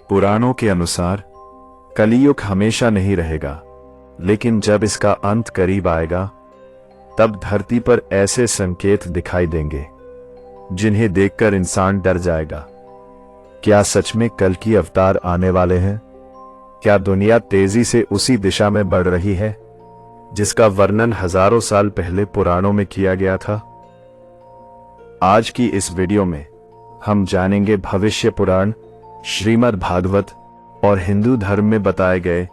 पुराणों के अनुसार कलियुग हमेशा नहीं रहेगा, लेकिन जब इसका अंत करीब आएगा तब धरती पर ऐसे संकेत दिखाई देंगे जिन्हें देखकर इंसान डर जाएगा। क्या सच में कल की अवतार आने वाले हैं? क्या दुनिया तेजी से उसी दिशा में बढ़ रही है जिसका वर्णन हजारों साल पहले पुराणों में किया गया था? आज की इस वीडियो में हम जानेंगे भविष्य पुराण, श्रीमद् भागवत और हिंदू धर्म में बताए गए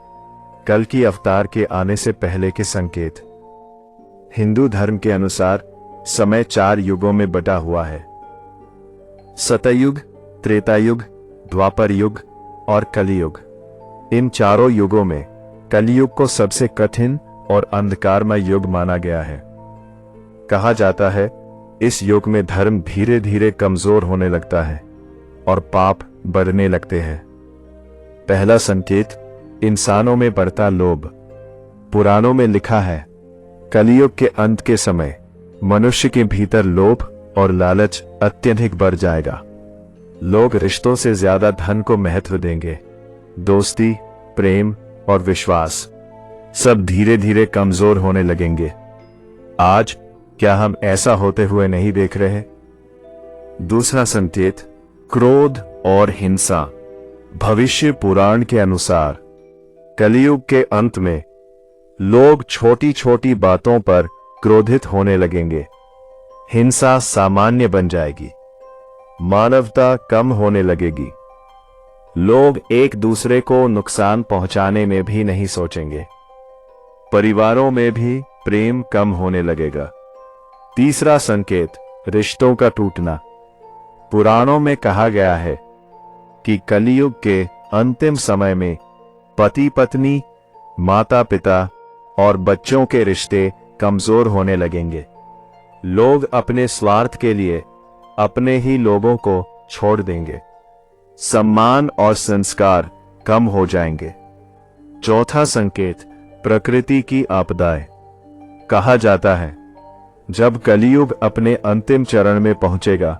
कल की अवतार के आने से पहले के संकेत। हिंदू धर्म के अनुसार समय 4 युगों में बटा हुआ है: सतयुग, त्रेतायुग, द्वापर युग और कलियुग। इन चारों युगों में कलियुग को सबसे कठिन और अंधकारमय युग माना गया है। कहा जाता है इस युग में धर्म धीरे धीरे कमजोर होने लगता है और पाप बढ़ने लगते हैं। पहला संकेत, इंसानों में बढ़ता लोभ। पुराणों में लिखा है कलियुग के अंत के समय मनुष्य के भीतर लोभ और लालच अत्यधिक बढ़ जाएगा। लोग रिश्तों से ज्यादा धन को महत्व देंगे। दोस्ती, प्रेम और विश्वास सब धीरे धीरे कमजोर होने लगेंगे। आज क्या हम ऐसा होते हुए नहीं देख रहे? दूसरा संकेत, क्रोध और हिंसा। भविष्य पुराण के अनुसार कलियुग के अंत में लोग छोटी छोटी बातों पर क्रोधित होने लगेंगे। हिंसा सामान्य बन जाएगी। मानवता कम होने लगेगी। लोग एक दूसरे को नुकसान पहुंचाने में भी नहीं सोचेंगे। परिवारों में भी प्रेम कम होने लगेगा। तीसरा संकेत, रिश्तों का टूटना। पुराणों में कहा गया है कि कलियुग के अंतिम समय में पति पत्नी, माता पिता और बच्चों के रिश्ते कमजोर होने लगेंगे। लोग अपने स्वार्थ के लिए अपने ही लोगों को छोड़ देंगे। सम्मान और संस्कार कम हो जाएंगे। चौथा संकेत, प्रकृति की आपदाएं। कहा जाता है जब कलियुग अपने अंतिम चरण में पहुंचेगा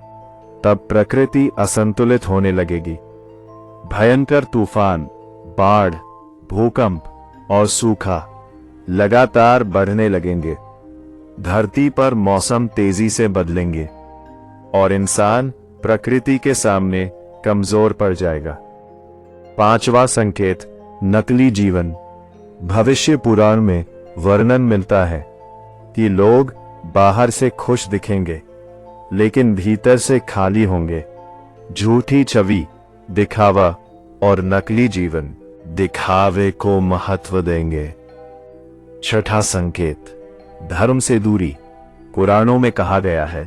तब प्रकृति असंतुलित होने लगेगी। भयंकर तूफान, बाढ़, भूकंप और सूखा लगातार बढ़ने लगेंगे। धरती पर मौसम तेजी से बदलेंगे और इंसान प्रकृति के सामने कमजोर पड़ जाएगा। पांचवा संकेत, नकली जीवन। भविष्य पुराण में वर्णन मिलता है कि लोग बाहर से खुश दिखेंगे लेकिन भीतर से खाली होंगे। झूठी छवि, दिखावा और नकली जीवन दिखावे को महत्व देंगे। छठा संकेत, धर्म से दूरी। पुराणों में कहा गया है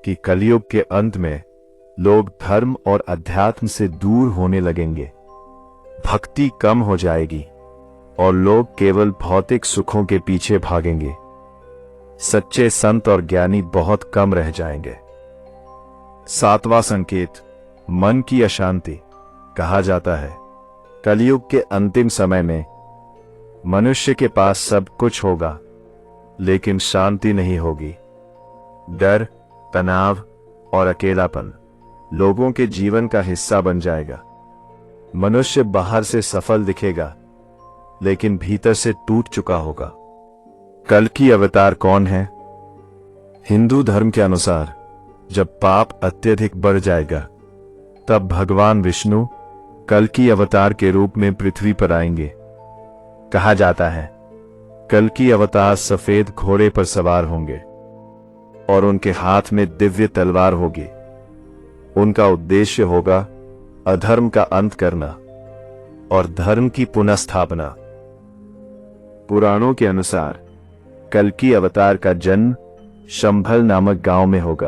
कि कलियुग के अंत में लोग धर्म और अध्यात्म से दूर होने लगेंगे। भक्ति कम हो जाएगी और लोग केवल भौतिक सुखों के पीछे भागेंगे। सच्चे संत और ज्ञानी बहुत कम रह जाएंगे। सातवां संकेत, मन की अशांति। कहा जाता है कलियुग के अंतिम समय में मनुष्य के पास सब कुछ होगा लेकिन शांति नहीं होगी। डर, तनाव और अकेलापन लोगों के जीवन का हिस्सा बन जाएगा। मनुष्य बाहर से सफल दिखेगा लेकिन भीतर से टूट चुका होगा। कल की अवतार कौन है? हिंदू धर्म के अनुसार जब पाप अत्यधिक बढ़ जाएगा तब भगवान विष्णु कल की अवतार के रूप में पृथ्वी पर आएंगे। कहा जाता है कल की अवतार सफेद घोड़े पर सवार होंगे और उनके हाथ में दिव्य तलवार होगी। उनका उद्देश्य होगा अधर्म का अंत करना और धर्म की पुनर्स्थापना। पुराणों के अनुसार कल की अवतार का जन्म शंभल नामक गांव में होगा।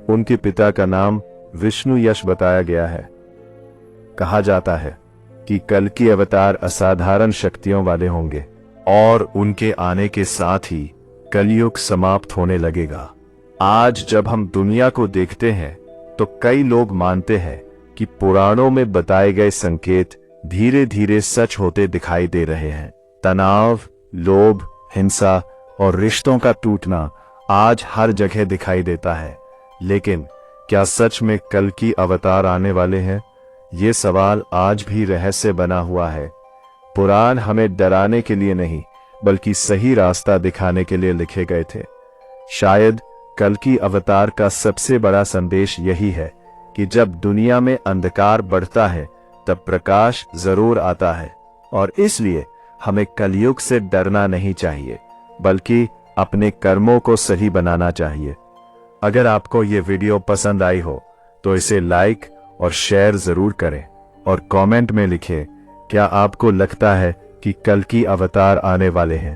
उनके पिता का नाम विष्णु यश बताया गया है। कहा जाता है कि कल की अवतार असाधारण शक्तियों वाले होंगे और उनके आने के साथ ही कलयुग समाप्त होने लगेगा। आज जब हम दुनिया को देखते हैं तो कई लोग मानते हैं कि पुराणों में बताए गए संकेत धीरे धीरे सच होते दिखाई दे रहे हैं। तनाव, लोभ, हिंसा और रिश्तों का टूटना आज हर जगह दिखाई देता है। लेकिन क्या सच में कल की अवतार आने वाले हैं ये सवाल आज भी रहस्य बना हुआ है। पुराण हमें डराने के लिए नहीं, बल्कि सही रास्ता दिखाने के लिए लिखे गए थे। शायद कल्कि अवतार का सबसे बड़ा संदेश यही है कि जब दुनिया में अंधकार बढ़ता है तब प्रकाश जरूर आता है, और इसलिए हमें कलयुग से डरना नहीं चाहिए, बल्कि अपने कर्मों को सही बनाना चाहिए। अगर आपको ये वीडियो पसंद आई हो तो इसे लाइक और शेयर जरूर करें, और कमेंट में लिखें क्या आपको लगता है कि कल्कि अवतार आने वाले हैं।